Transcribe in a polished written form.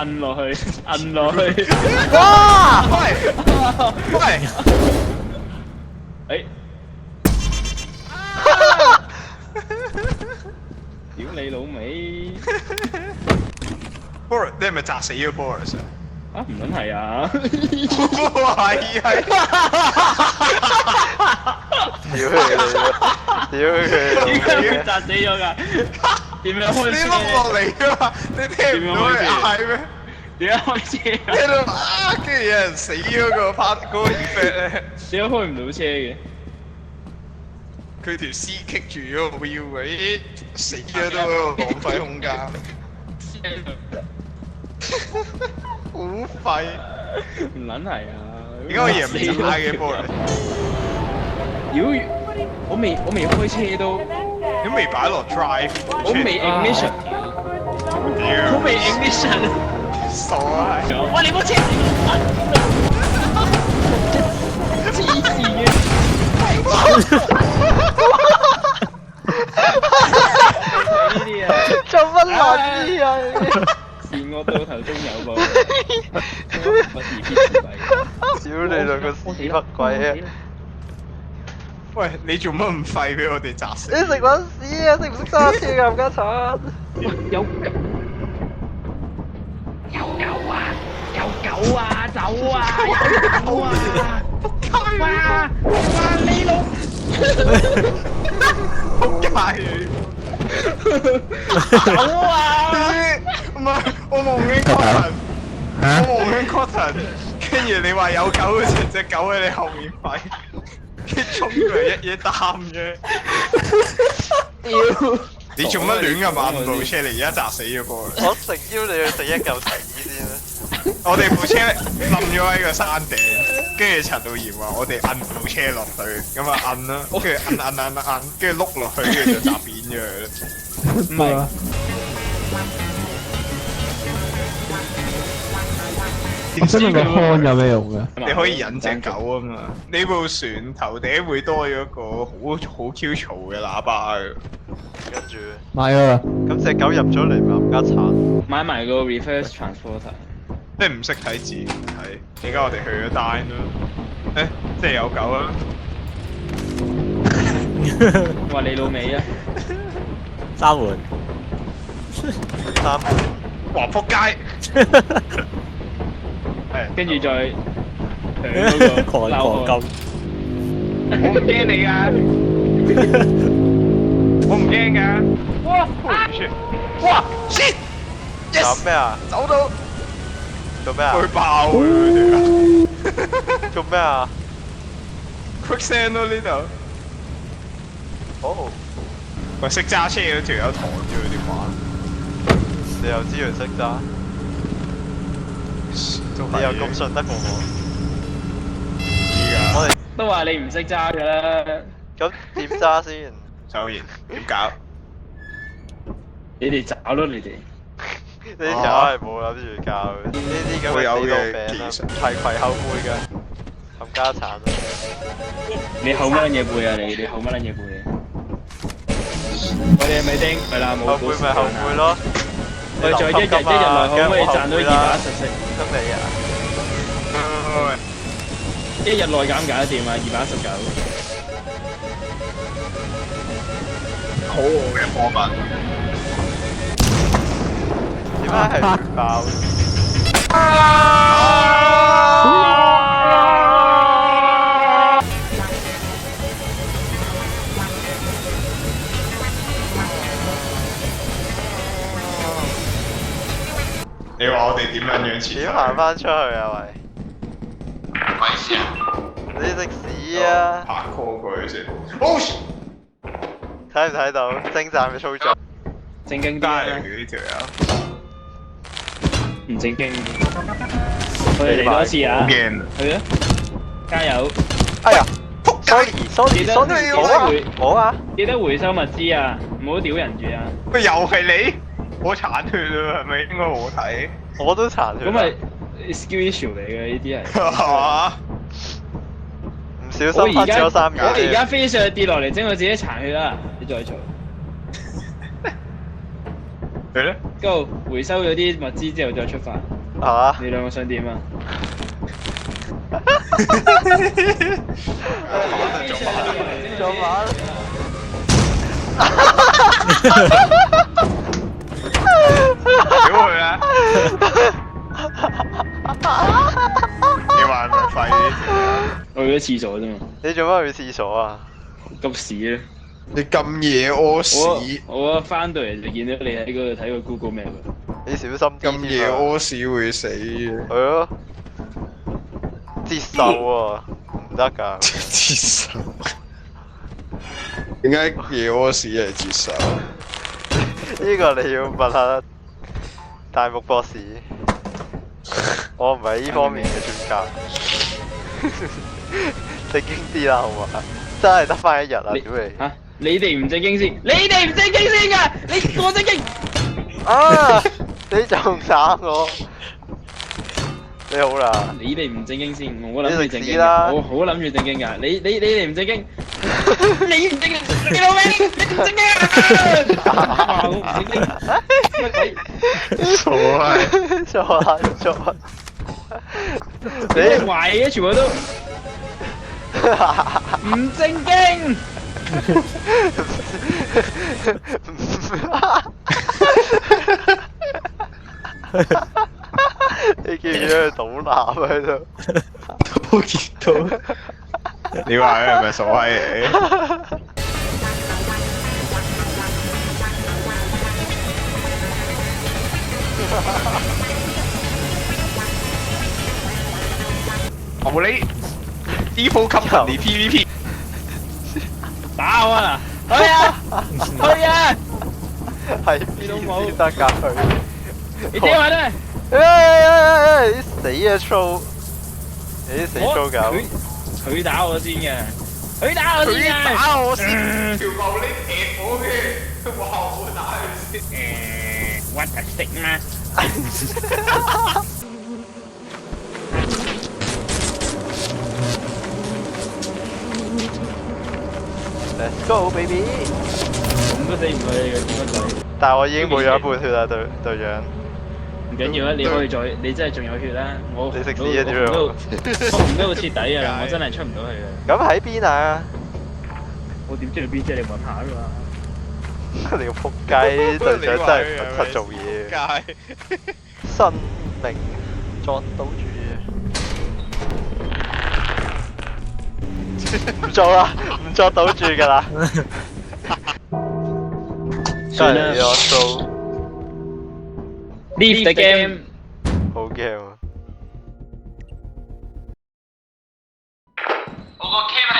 摁落去，摁落去。哇！喂喂！誒，屌你老味！ Boris，你係咪砸死咗 Boris 啊？啊，唔撚係啊！係係。屌佢！屌佢！點解會砸死咗㗎？點樣開車？你碌落嚟㗎嘛？你聽唔到佢嗌咩？點樣開車啊？聽到啊，跟住有人死咗個 part 嗰個 effect 咧，點解開唔到車嘅？佢條絲棘住咗個 wheel 嘅，咦死咗都喺度浪費空間，好廢。唔撚係啊！點解我贏唔晒嘅 Boris？妖，我未開車都，你未擺落 drive，我未 ignition，我未 ignition。傻啊！喂，你部車黐線嘅！呢啲啊，做乜撚嘢啊？是我到頭中有報，我自編自閉。屌你兩個屎忽鬼啊！喂，你做乜咁廢俾我哋砸死？你食撚屎啊！識唔識揸車㗎冚家鏟？有狗啊！走啊！有狗啊！哇！你老仆街你！走啊！唔係，我望緊 Cotton，我望緊 Cotton，跟住你話有狗嗰時，隻狗喺你後面吠，跟住衝過嚟一嘢擔啫。屌！你做乜亂咁掹部車嚟？而家砸死咗波啦！我誠邀你去食一嚿提議先啦。我哋部車冧咗喺個山頂，跟住陳道賢話我哋摁部車落去，咁啊摁啦，跟住摁，跟住碌落去，跟住就砸扁咗佢啦。唔係。真係個康有咩用嘅？你可以引隻狗啊嘛！你部船頭頂會多咗一個好 Q 嘈嘅喇叭嘅。跟住，買啊！咁隻狗入咗嚟咪冚家鏟。買埋個 reverse transporter。即係唔識睇字唔睇，而家我哋去咗 Dine 咯。即係有狗啦。話你老味啊！三門，三哇！仆街！跟住再嗰個鬧我。我唔驚你㗎，我唔驚㗎。哇！哇！shit！搞咩啊？走到做咩啊？會爆啊！做咩啊？ quicksand 咯呢度。哦，喂，識揸車嗰條友抬咗佢點玩？你又知佢識揸？你又咁信得過我？我哋都話你唔識揸㗎啦。咁點揸先？周賢點搞？你哋找咯，你哋。呢條係冇諗住教嘅，呢啲咁嘅死老餅啊，提攜後輩嘅，冚家鏟啊！你後乜撚嘢背啊？你後乜撚嘢背啊？我哋係咪丁？係啦，冇後輩咪後輩咯。我哋再一日內可唔可以賺到210息？得你啊！一日內搞唔搞得掂啊？219。好餓嘅貨物。點解係唔爆？你話我哋點樣樣前？點行翻出去啊？喂！咪先啊！你食屎啊！拍 call 過去先。Oh shit！睇唔睇到精湛嘅操作？正經啲街啦，嚟嘅呢條友。唔正經。我哋嚟多一次啊！好驚啊！去啊！加油！哎呀，sorry，記得我啊！記得回收物資啊！唔好屌人住啊！喂，又係你？我殘血啊，係咪應該我睇？我都殘血。咁咪 skill issue 嚟嘅呢啲係。係嘛？唔小心拍咗3秒。我而家飛上去跌落嚟，整我自己殘血啦！你再做。你咧？ Go 回收咗啲物資之後再出發。嚇？你兩個想點啊？做馬屌佢啊！你話係咪廢呢條啊？我去咗廁所啫嘛，你做乜去廁所啊？急屎咧！你咁夜屙屎，我翻到嚟就見到你喺嗰度睇個 Google Map 啊。你小心啲咁夜添啊！屙屎會死嘅。係咯，節手喎，唔得㗎。接受。點解夜屙屎係接受？呢個你要問下大木博士，我唔係呢方面嘅專家。正經啲啦，好嘛？真係得翻一日啊！屌你！嚇！你哋唔正經先，你哋唔正經先㗎！你我正經。啊！你仲打我？你好啦，你哋唔正經先，我諗住正經你食屎啦㗎，我好諗住正經㗎。你哋唔正經，你唔正經，你老味，你唔正經啊！我唔正經，乜鬼？傻啊！錯啦錯啦！你壞嘅全部都唔正經。你見唔見佢倒立喺度？我見到。你話佢係咪傻閪嚟？我你 Evil Company PVP 打我啊！去啊！去啊！係你老母邊得㗎佢？你聽話咧！你死啊粗！你死粗狗！佢打我先嘅，佢打我先嘅。打我先，條牛你踢我嘅，佢話我打佢先。what a stick 嘛！ Let's go baby！咁都死唔去嘅，點乜鬼？但係我已經冇咗一半血啦，隊長。唔緊要啊，你可以再，你真係仲有血啦。我你食屎啊屌！我唔都好徹底啊，我真係出唔到去嘅。咁喺邊啊？我點知道邊啫？你問下㗎嘛。你個仆街，隊長真係唔出做嘢。街生命作賭注。唔做啦，唔作賭注㗎啦。算啦我數 Leave the game。好 game 啊！我個 cam